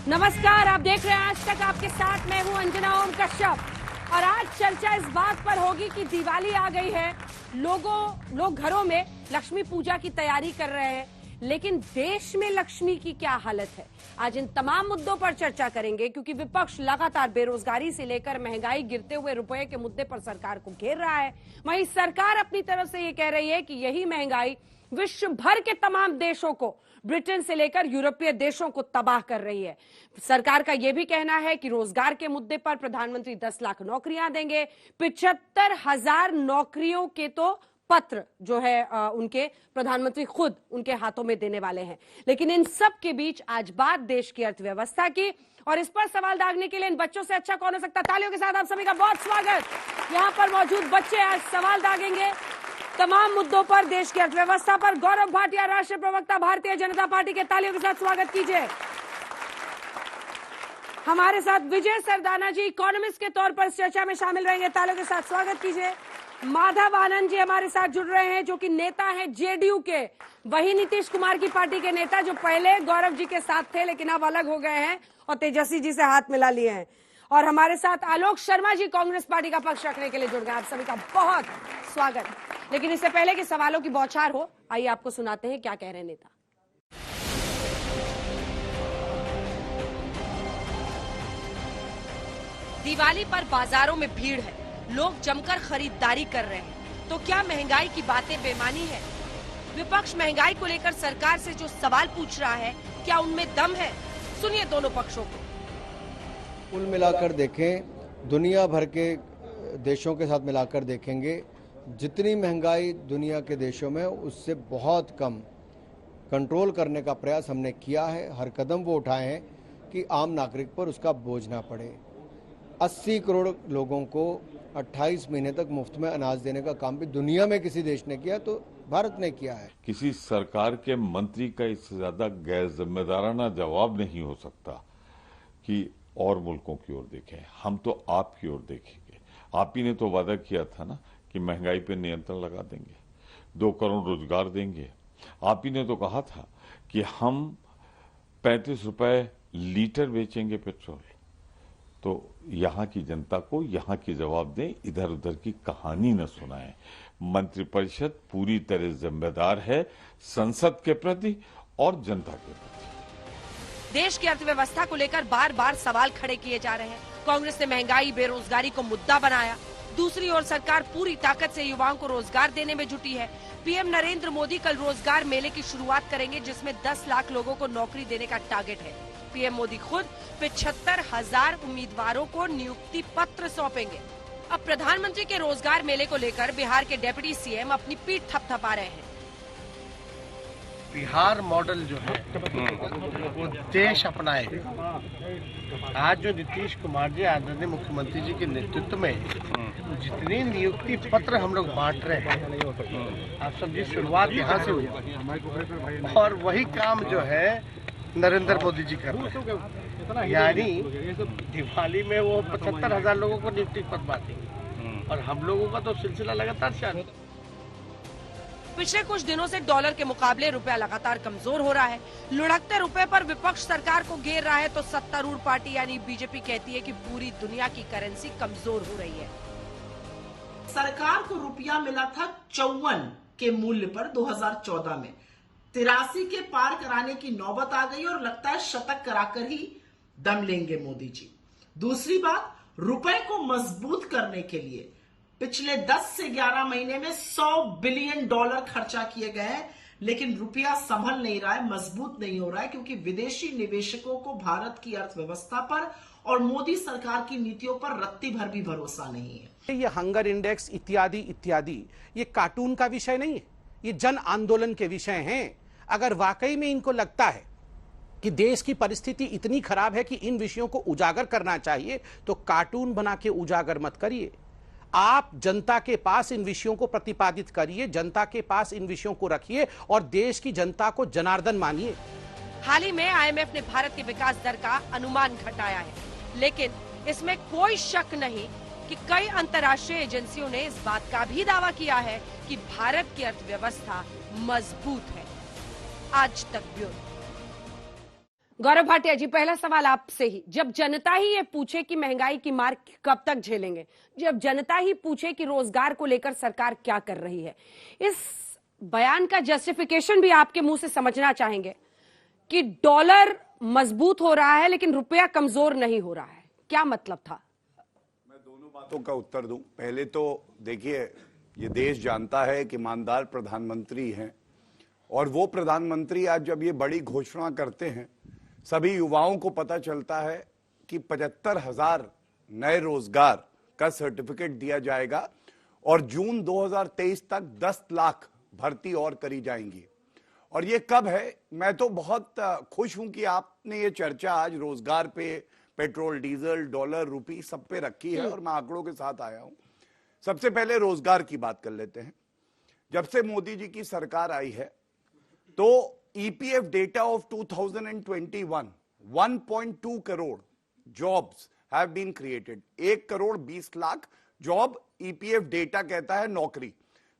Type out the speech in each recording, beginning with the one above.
नमस्कार, आप देख रहे हैं आज तक। आपके साथ मैं हूं अंजना ओम कश्यप और आज चर्चा इस बात पर होगी कि दिवाली आ गई है। लोग घरों में लक्ष्मी पूजा की तैयारी कर रहे हैं, लेकिन देश में लक्ष्मी की क्या हालत है। आज इन तमाम मुद्दों पर चर्चा करेंगे क्योंकि विपक्ष लगातार बेरोजगारी से लेकर महंगाई, गिरते हुए रुपए के मुद्दे पर सरकार को घेर रहा है। वहीं सरकार अपनी तरफ से ये कह रही है कि यही महंगाई विश्व भर के तमाम देशों को, ब्रिटेन से लेकर यूरोपीय देशों को तबाह कर रही है। सरकार का यह भी कहना है कि रोजगार के मुद्दे पर प्रधानमंत्री 10 लाख नौकरियां देंगे। 75,000 नौकरियों के तो पत्र जो है उनके प्रधानमंत्री खुद उनके हाथों में देने वाले हैं। लेकिन इन सब के बीच आज बात देश की अर्थव्यवस्था की, और इस पर सवाल दागने के लिए इन बच्चों से अच्छा कौन हो सकता। तालियों के साथ आप सभी का बहुत स्वागत। यहां पर मौजूद बच्चे आज सवाल दागेंगे तमाम मुद्दों पर, देश की अर्थव्यवस्था पर। गौरव भाटिया, राष्ट्रीय प्रवक्ता, भारतीय जनता पार्टी के, तालियों के साथ स्वागत कीजिए। हमारे साथ विजय सरदाना जी, इकोनॉमिस्ट के तौर पर इस चर्चा में शामिल रहेंगे, तालियों के साथ स्वागत कीजिए। माधव आनंद जी हमारे साथ जुड़ रहे हैं, जो कि नेता हैं जेडीयू के, वही नीतीश कुमार की पार्टी के नेता जो पहले गौरव जी के साथ थे लेकिन अब अलग हो गए हैं और तेजस्वी जी से हाथ मिला लिए हैं। और हमारे साथ आलोक शर्मा जी कांग्रेस पार्टी का पक्ष रखने के लिए जुड़ गए। आप सभी का बहुत स्वागत। लेकिन इससे पहले कि सवालों की बौछार हो, आइए आपको सुनाते हैं क्या कह रहे हैं नेता। दिवाली पर बाजारों में भीड़ है, लोग जमकर खरीदारी कर रहे हैं, तो क्या महंगाई की बातें बेमानी है? विपक्ष महंगाई को लेकर सरकार से जो सवाल पूछ रहा है, क्या उनमें दम है? सुनिए दोनों पक्षों को। कुल मिलाकर देखें, दुनिया भर के देशों के साथ मिलाकर देखेंगे, जितनी महंगाई दुनिया के देशों में उससे बहुत कम कंट्रोल करने का प्रयास हमने किया है। हर कदम वो उठाए हैं कि आम नागरिक पर उसका बोझ ना पड़े। 80 करोड़ लोगों को 28 महीने तक मुफ्त में अनाज देने का काम भी दुनिया में किसी देश ने किया तो भारत ने किया है। किसी सरकार के मंत्री का इससे ज्यादा गैर जिम्मेदाराना जवाब नहीं हो सकता कि और मुल्कों की ओर देखें, हम तो आपकी ओर देखेंगे। आप ही ने तो वादा किया था ना कि महंगाई पर नियंत्रण लगा देंगे, 2 करोड़ रोजगार देंगे। आप ही ने तो कहा था कि हम 35 रुपए लीटर बेचेंगे पेट्रोल। तो यहाँ की जनता को यहाँ की जवाब दें, इधर उधर की कहानी न सुनाएं। मंत्रिपरिषद पूरी तरह जिम्मेदार है संसद के प्रति और जनता के प्रति। देश की अर्थव्यवस्था को लेकर बार बार सवाल खड़े किए जा रहे हैं। कांग्रेस ने महंगाई, बेरोजगारी को मुद्दा बनाया। दूसरी ओर सरकार पूरी ताकत से युवाओं को रोजगार देने में जुटी है। पीएम नरेंद्र मोदी कल रोजगार मेले की शुरुआत करेंगे, जिसमें 10 लाख लोगों को नौकरी देने का टारगेट है। पीएम मोदी खुद 75,000 उम्मीदवारों को नियुक्ति पत्र सौंपेंगे। अब प्रधानमंत्री के रोजगार मेले को लेकर बिहार के डिप्टी सीएम अपनी पीठ थपथपा रहे हैं। बिहार मॉडल जो है वो देश अपनाए। आज जो नीतीश कुमार जी, आदरणीय मुख्यमंत्री जी के नेतृत्व में जितनी नियुक्ति पत्र हम लोग बांट रहे हैं, आप सब जी शुरुआत यहाँ से हुई और वही काम जो है नरेंद्र मोदी जी कर रहे हैं। यानी दिवाली में वो 75,000 लोगों को नियुक्ति पत्र बांटेंगे और हम लोगों का तो सिलसिला लगातार जारी है। पिछले कुछ दिनों से डॉलर के मुकाबले रुपया लगातार कमजोर हो रहा है। लुढ़कते रुपए पर विपक्ष सरकार को घेर रहा है, तो सत्तारूढ़ पार्टी यानी बीजेपी कहती है कि पूरी दुनिया की करेंसी कमजोर हो रही है। सरकार को रुपया मिला था 54 के मूल्य पर 2014 में। 83 के पार कराने की नौबत आ गई और लगता है शतक कराकर ही दम लेंगे मोदी जी। दूसरी बात, रुपए को मजबूत करने के लिए पिछले 10 से 11 महीने में $100 बिलियन खर्चा किए गए हैं, लेकिन रुपया संभल नहीं रहा है, मजबूत नहीं हो रहा है, क्योंकि विदेशी निवेशकों को भारत की अर्थव्यवस्था पर और मोदी सरकार की नीतियों पर रत्ती भर भी भरोसा नहीं है। ये हंगर इंडेक्स इत्यादि इत्यादि ये कार्टून का विषय नहीं है, ये जन आंदोलन के विषय हैं। अगर वाकई में इनको लगता है कि देश की परिस्थिति इतनी खराब है कि इन विषयों को उजागर करना चाहिए, तो कार्टून बना के उजागर मत करिए। आप जनता के पास इन विषयों को प्रतिपादित करिए, जनता के पास इन विषयों को रखिए और देश की जनता को जनार्दन मानिए। हाल ही में आईएमएफ ने भारत के विकास दर का अनुमान घटाया है, लेकिन इसमें कोई शक नहीं कि कई अंतर्राष्ट्रीय एजेंसियों ने इस बात का भी दावा किया है कि भारत की अर्थव्यवस्था मजबूत है। आज तक ब्यूरो। गौरव भाटिया जी, पहला सवाल आपसे ही, जब जनता ही ये पूछे कि महंगाई की मार कब तक झेलेंगे, जब जनता ही पूछे कि रोजगार को लेकर सरकार क्या कर रही है, इस बयान का जस्टिफिकेशन भी आपके मुंह से समझना चाहेंगे कि डॉलर मजबूत हो रहा है लेकिन रुपया कमजोर नहीं हो रहा है, क्या मतलब था? मैं दोनों बातों का उत्तर दूं। पहले तो देखिए, ये देश जानता है कि ईमानदार प्रधानमंत्री हैं, और वो प्रधानमंत्री आज जब ये बड़ी घोषणा करते हैं, सभी युवाओं को पता चलता है कि 75,000 नए रोजगार का सर्टिफिकेट दिया जाएगा और जून 2023 तक 10 लाख भर्ती और करी जाएंगी। और ये कब है? मैं तो बहुत खुश हूं कि आपने ये चर्चा आज रोजगार पे, पेट्रोल डीजल, डॉलर, रुपी सब पे रखी है और मैं आंकड़ों के साथ आया हूं। सबसे पहले रोजगार की बात कर लेते हैं। जब से मोदी जी की सरकार आई है तो EPF data of 2021, 1.2 crore jobs have been created. 1 crore 20 lakh job EPF data कहता है नौकरी।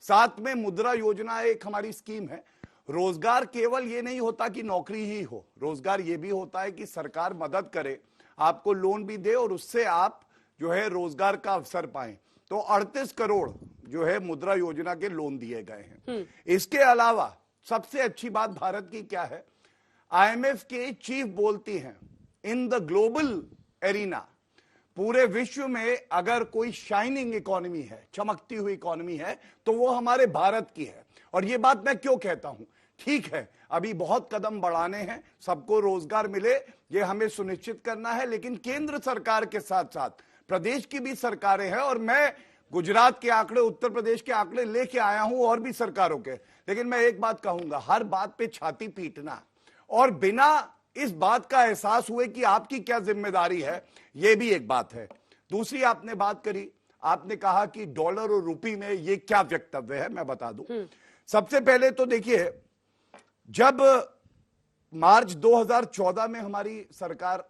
साथ में मुद्रा योजना एक हमारी स्कीम है। रोजगार केवल ये नहीं होता कि नौकरी ही हो, रोजगार ये भी होता है कि सरकार मदद करे, आपको लोन भी दे और उससे आप जो है रोजगार का अवसर पाएं। तो 38 करोड़ जो है मुद्रा योजना के लोन दिए गए हैं। इसके अलावा सबसे अच्छी बात भारत की क्या है? आईएमएफ के चीफ बोलती हैं, इन द ग्लोबल एरिना, पूरे विश्व में अगर कोई शाइनिंग इकोनॉमी है, चमकती हुई इकोनॉमी है, तो वो हमारे भारत की है। और ये बात मैं क्यों कहता हूं? ठीक है, अभी बहुत कदम बढ़ाने हैं, सबको रोजगार मिले ये हमें सुनिश्चित करना है, लेकिन केंद्र सरकार के साथ साथ प्रदेश की भी सरकारें हैं, और मैं गुजरात के आंकड़े, उत्तर प्रदेश के आंकड़े लेके आया हूं और भी सरकारों के। लेकिन मैं एक बात कहूंगा, हर बात पे छाती पीटना और बिना इस बात का एहसास हुए कि आपकी क्या जिम्मेदारी है, यह भी एक बात है। दूसरी आपने बात करी, आपने कहा कि डॉलर और रुपी में ये क्या वक्तव्य है, मैं बता दूं। सबसे पहले तो देखिए, जब मार्च 2014 में हमारी सरकार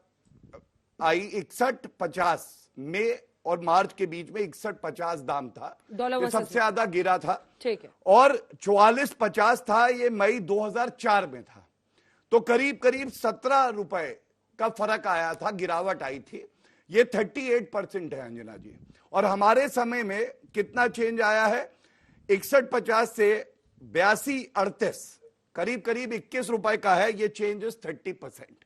आई, 61-50 में और मार्च के बीच में 61-50 दाम था, ये सबसे ज्यादा गिरा था। ठीक है। और 44-50 था, ये मई 2004 में था। तो करीब करीब 17 रुपए का फर्क आया था, गिरावट आई थी। ये 38% है अंजना जी। और हमारे समय में कितना चेंज आया है? 61-50 से 82-38, करीब करीब 21 रुपए का है। ये चेंजेस 30%।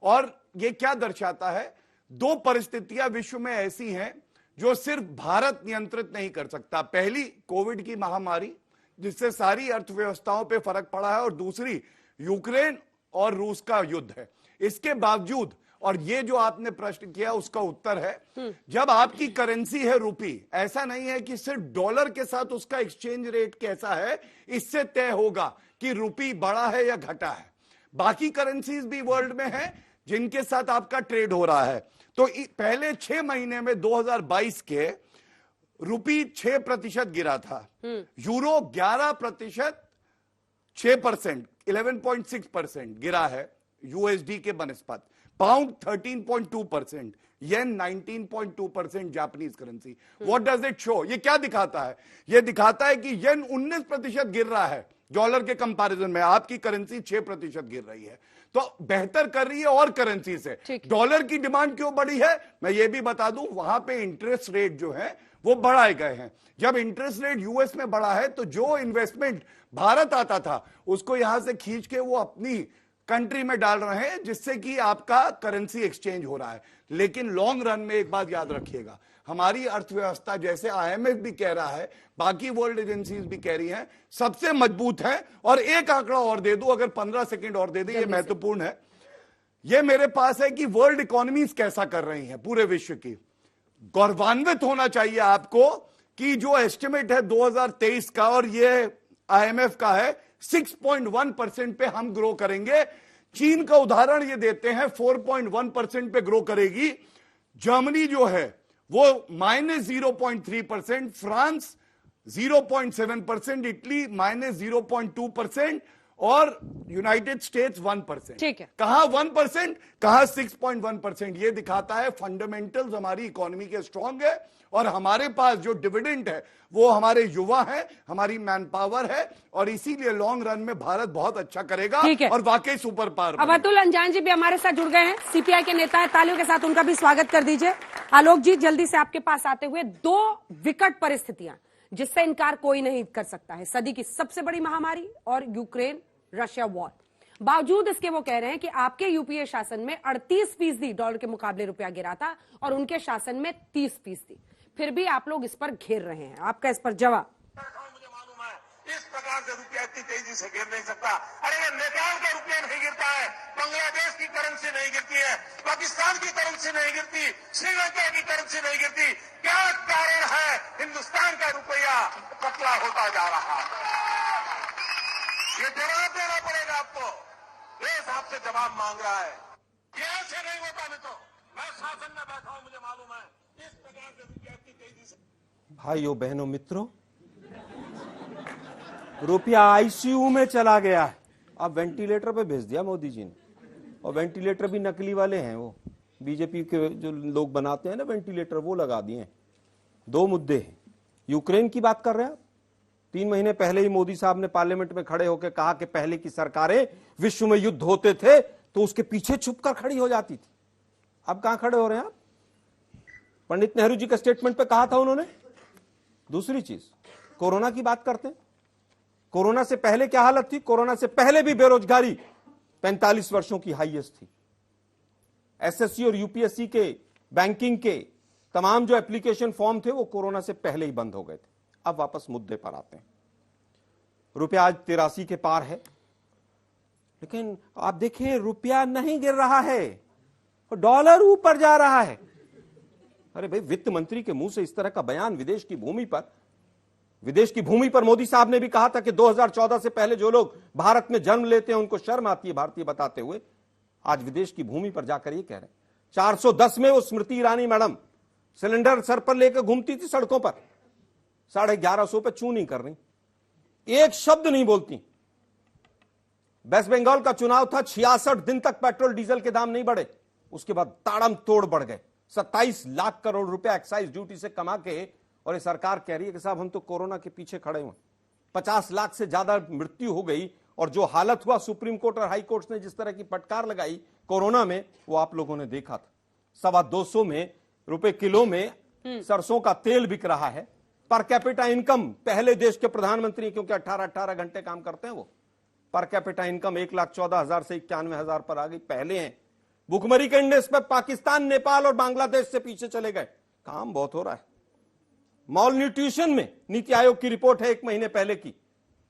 और ये क्या दर्शाता है? दो परिस्थितियां विश्व में ऐसी हैं जो सिर्फ भारत नियंत्रित नहीं कर सकता। पहली, कोविड की महामारी जिससे सारी अर्थव्यवस्थाओं पे फर्क पड़ा है, और दूसरी यूक्रेन और रूस का युद्ध है। इसके बावजूद, और ये जो आपने प्रश्न किया उसका उत्तर है, जब आपकी करेंसी है रुपी, ऐसा नहीं है कि सिर्फ डॉलर के साथ उसका एक्सचेंज रेट कैसा है इससे तय होगा कि रुपी बढ़ा है या घटा है। बाकी करेंसीज भी वर्ल्ड में है जिनके साथ आपका ट्रेड हो रहा है। तो पहले 6 महीने में 2022 के रुपी 6% गिरा था, यूरो 11%, 6%, 11.6% गिरा है यूएसडी के बनस्पत, pound 13.2%, yen 19.2% Japanese currency. What does it show? ये क्या दिखाता है? ये दिखाता है कि येन 19% गिर रहा है डॉलर के कंपैरिजन में, आपकी करेंसी 6% गिर रही है। तो बेहतर कर रही है और करेंसी से। डॉलर की डिमांड क्यों बढ़ी है? मैं ये भी बता दूं, वहां पे इंटरेस्ट रेट जो है वो बढ़ाए गए हैं। जब इंटरेस्ट रेट यूएस में बढ़ा है तो जो इन्वेस्टमेंट भारत आता था उसको यहां से खींच के वो अपनी कंट्री में डाल रहे हैं, जिससे कि आपका करेंसी एक्सचेंज हो रहा है। लेकिन लॉन्ग रन में एक बात याद रखिएगा, हमारी अर्थव्यवस्था, जैसे आईएमएफ भी कह रहा है, बाकी वर्ल्ड एजेंसीज भी कह रही हैं, सबसे मजबूत है। और एक आंकड़ा और दे दूं, अगर 15 सेकंड और दे दें, ये महत्वपूर्ण है। ये मेरे पास है कि वर्ल्ड इकोनॉमीज कैसा कर रही हैं पूरे विश्व की। गौरवान्वित होना चाहिए आपको कि जो एस्टिमेट है 2023 का और ये आईएमएफ का है, 6.1% पे हम ग्रो करेंगे। चीन का उदाहरण ये देते हैं, 4.1% पे ग्रो करेगी। जर्मनी जो है वो -0.3%, फ्रांस 0.7%, इटली -0.2%, और यूनाइटेड स्टेट्स 1%। ठीक है। कहां 1%, कहां 6.1%। ये दिखाता है फंडामेंटल्स हमारी इकोनॉमी के स्ट्रांग है, और हमारे पास जो डिविडेंड है वो हमारे युवा है, हमारी मैन पावर है, और इसीलिए लॉन्ग रन में भारत बहुत अच्छा करेगा और वाकई सुपर पावर। अब अतुल अंजान जी भी हमारे साथ जुड़ गए हैं, सीपीआई के नेता है, तालियों के साथ उनका भी स्वागत कर दीजिए। आलोक जी, जल्दी से आपके पास आते हुए, दो विकट परिस्थितियां जिससे इनकार कोई नहीं कर सकता है, सदी की सबसे बड़ी महामारी और यूक्रेन रशिया वॉर। बावजूद इसके वो कह रहे हैं कि आपके यूपीए शासन में 38% डॉलर के मुकाबले रुपया गिरा था और उनके शासन में 30%। फिर भी आप लोग इस पर घेर रहे हैं, आपका इस पर जवाब? मुझे मालूम है इस प्रकार से रुपया इतनी तेजी से गिर नहीं सकता। अरे नेपाल का रुपया नहीं गिरता है, बांग्लादेश की करेंसी नहीं गिरती है, पाकिस्तान की करेंसी नहीं गिरती, श्रीलंका की करेंसी नहीं गिरती। क्या कारण है हिंदुस्तान का रुपया पतला होता जा रहा है? ये जवाब देना पड़ेगा आपको। देश आपसे जवाब मांग रहा है। कैसे नहीं होता? मैं शासन में बैठा हूं, मुझे मालूम है इस प्रकार से रुपया इतनी तेजी से। भाइयों बहनों मित्रों, रुपया आईसीयू में चला गया है। अब वेंटिलेटर पे भेज दिया मोदी जी ने, और वेंटिलेटर भी नकली वाले हैं, वो बीजेपी के जो लोग बनाते हैं ना वेंटिलेटर, वो लगा दिए हैं। दो मुद्दे हैं। यूक्रेन की बात कर रहे हैं। 3 महीने पहले ही मोदी साहब ने पार्लियामेंट में खड़े होकर कहा कि पहले की सरकारें विश्व में युद्ध होते थे तो उसके पीछे छुपकर खड़ी हो जाती थी। अब कहां खड़े हो रहे हैं आप? पंडित नेहरू जी का स्टेटमेंट पे कहा था उन्होंने। दूसरी चीज, कोरोना की बात करते हैं। कोरोना से पहले क्या हालत थी? कोरोना से पहले भी बेरोजगारी 45 वर्षों की हाईएस्ट थी। एसएससी और यूपीएससी के, बैंकिंग के तमाम जो एप्लीकेशन फॉर्म थे वो कोरोना से पहले ही बंद हो गए थे। अब वापस मुद्दे पर आते हैं। रुपया आज 83 के पार है, लेकिन आप देखिए रुपया नहीं गिर रहा है, डॉलर ऊपर जा रहा है। अरे भाई, वित्त मंत्री के मुंह से इस तरह का बयान विदेश की भूमि पर मोदी साहब ने भी कहा था कि 2014 से पहले जो लोग भारत में जन्म लेते हैं उनको शर्म आती है भारतीय बताते हुए। आज विदेश की भूमि पर जाकर ये कह रहे हैं। 410 में वो Smriti Irani madam cylinder sir पर लेकर घूमती थी सड़कों पर, 1150 पे चू नहीं कर रही, एक शब्द नहीं बोलती। वेस्ट बंगाल का चुनाव था, 66 दिन तक पेट्रोल डीजल के दाम नहीं बढ़े, उसके बाद ताड़म तोड़ बढ़ गए। 27 लाख करोड़ रुपया एक्साइज ड्यूटी से कमा के, और ये सरकार कह रही है कि साहब हम तो कोरोना के पीछे खड़े हुए। 50 लाख से ज्यादा मृत्यु हो गई, और जो हालत हुआ सुप्रीम कोर्ट और हाई कोर्ट ने जिस तरह की फटकार लगाई कोरोना में, वो आप लोगों ने देखा था। 225 रुपए किलो में सरसों का तेल बिक रहा है। पर कैपिटा इनकम, पहले देश के प्रधानमंत्री, क्योंकि 18 घंटे काम करते हैं वो, पर कैपिटा इनकम 1,14,000 से 91,000 पर आ गई, पहले हैं। भुखमरी के इंडेक्स पर पाकिस्तान, नेपाल और बांग्लादेश से पीछे चले गए। काम बहुत हो रहा है। मॉल न्यूट्रिशन में नीति आयोग की रिपोर्ट है 1 महीने पहले की,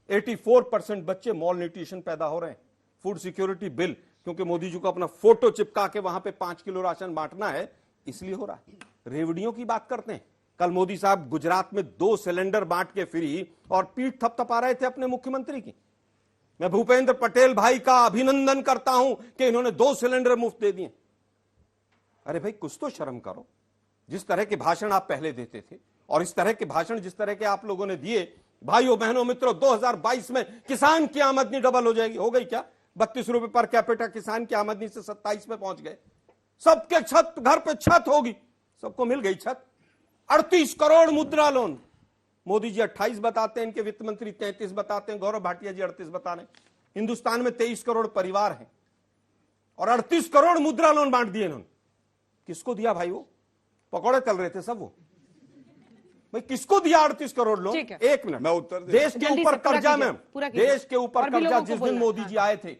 84% बच्चे मॉल न्यूट्रिशन पैदा हो रहे हैं। फूड सिक्योरिटी बिल, क्योंकि मोदी जी को अपना फोटो चिपका के वहां पे 5 किलो राशन बांटना है, इसलिए हो रहा है। रेवड़ियों की बात करते हैं। कल मोदी साहब गुजरात में 2 सिलेंडर बांट के फ्री, और पीठ थपथपा रहे थे अपने मुख्यमंत्री की। मैं भूपेंद्र पटेल भाई का अभिनंदन करता हूं कि इन्होंने 2 सिलेंडर मुफ्त दे दिए। अरे भाई, कुछ तो शर्म करो। जिस तरह के भाषण आप पहले देते थे, और इस तरह के भाषण जिस तरह के आप लोगों ने दिए, भाइयों बहनों मित्रों, 2022 में किसान की आमदनी डबल हो जाएगी। हो गई क्या? 32 रुपए पर कैपिटा किसान की आमदनी से 27 में पहुंच गए। सबके छत, घर पे छत होगी, सबको मिल गई छत। 38 करोड़ मुद्रा लोन, मोदी जी 28 बताते हैं, इनके वित्त मंत्री 33 बताते हैं, गौरव भाटिया जी 38 बता रहे हैं। हिंदुस्तान में 23 करोड़ परिवार हैं, और 38 करोड़ मुद्रा लोन बांट दिए इन्होंने। किसको दिया भाई? वो पकौड़े तल रहे थे सब वो। भाई किसको दिया 38 करोड़ लोन? 1 मिनट, मैं उत्तर देश के ऊपर कर्जा में, देश के ऊपर कर्जा जिस दिन मोदी जी आए थे,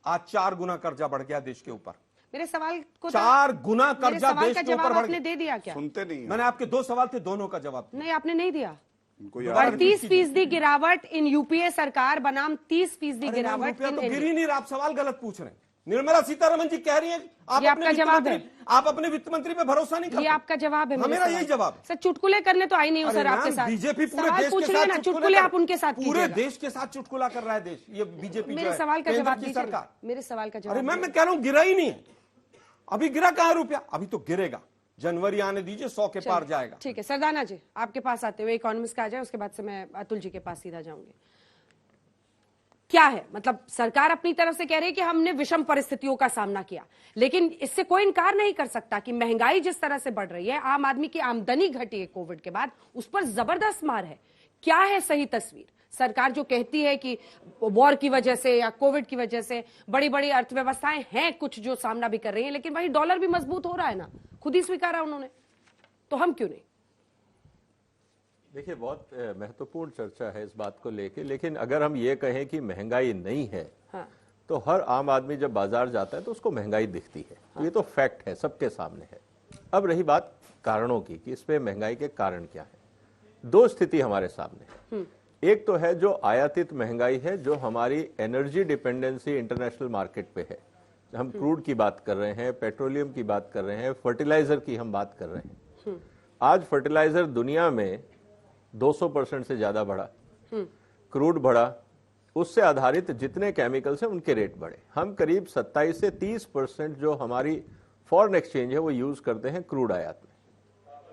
आज 4 गुना कर्जा बढ़ गया देश के ऊपर। मेरे सवाल को 4 गुना कर्जा देश के ऊपर बढ़ आपने दे दिया क्या? सुनते नहीं। मैंने आपके 2 सवाल थे, दोनों का जवाब नहीं, आपने नहीं दिया। 38% गिरावट इन यूपीए सरकार बनाम 30% गिरावट इन गिर ही नहीं रहा। आप सवाल गलत पूछ रहे हैं। निर्मला सीतारमण जी कह रही है आप अपने वित्त मंत्री पे भरोसा नहीं करते। ये आपका जवाब है। मेरा यही जवाब है। सर, चुटकुले करने तो आई नहीं हो सर आपके साथ। बीजेपी पूरे देश के साथ चुटकुले आप उनके साथ, पूरे देश के साथ चुटकुला कर रहा है देश। ये बीजेपी मेरे सवाल का जवाब दीजिए सरकार। मेरे सवाल का जवाब। अरे मैं कह रहा हूँ गिरा ही नहीं है। अभी गिरा कहाँ रुपया? अभी तो गिरेगा। जनवरी आने दीजिए, 100 के पार जाएगा। ठीक है सरदाना जी, आपके पास आते हुए इकोनॉमिस्ट का आ जाए, उसके बाद से मैं अतुल जी के पास सीधा जाऊंगी। क्या है? मतलब सरकार अपनी तरफ से कह रही है कि हमने विषम परिस्थितियों का सामना किया, लेकिन इससे कोई इनकार नहीं कर सकता कि महंगाई जिस तरह से बढ़ रही है, आम आदमी की आमदनी घटी है कोविड के बाद, उस पर जबरदस्त मार है। क्या है सही तस्वीर? सरकार जो कहती है कि वॉर की वजह से या कोविड की वजह से बड़ी बड़ी अर्थव्यवस्थाएं हैं कुछ जो सामना भी कर रही हैं, लेकिन वही डॉलर भी मजबूत हो रहा है ना, खुद ही स्वीकारा उन्होंने, तो हम क्यों नहीं? देखिए, बहुत महत्वपूर्ण चर्चा है इस बात को लेके, लेकिन अगर हम ये कहें कि महंगाई नहीं है, हाँ। तो हर आम आदमी जब बाजार जाता है तो उसको महंगाई दिखती है, हाँ। तो ये तो फैक्ट है, सबके सामने है। अब रही बात कारणों की कि इस पे महंगाई के कारण क्या है। दो स्थिति हमारे सामने है। एक तो है जो आयातित महंगाई है, जो हमारी एनर्जी डिपेंडेंसी इंटरनेशनल मार्केट पे है। हम क्रूड की बात कर रहे हैं, पेट्रोलियम की बात कर रहे हैं, फर्टिलाइजर की हम बात कर रहे हैं। आज फर्टिलाइजर दुनिया में 200% से ज्यादा बढ़ा, क्रूड बढ़ा, उससे आधारित जितने केमिकल्स हैं उनके रेट बढ़े। हम करीब 27 से 30% जो हमारी फॉरेन एक्सचेंज है वो यूज करते हैं क्रूड आयात में,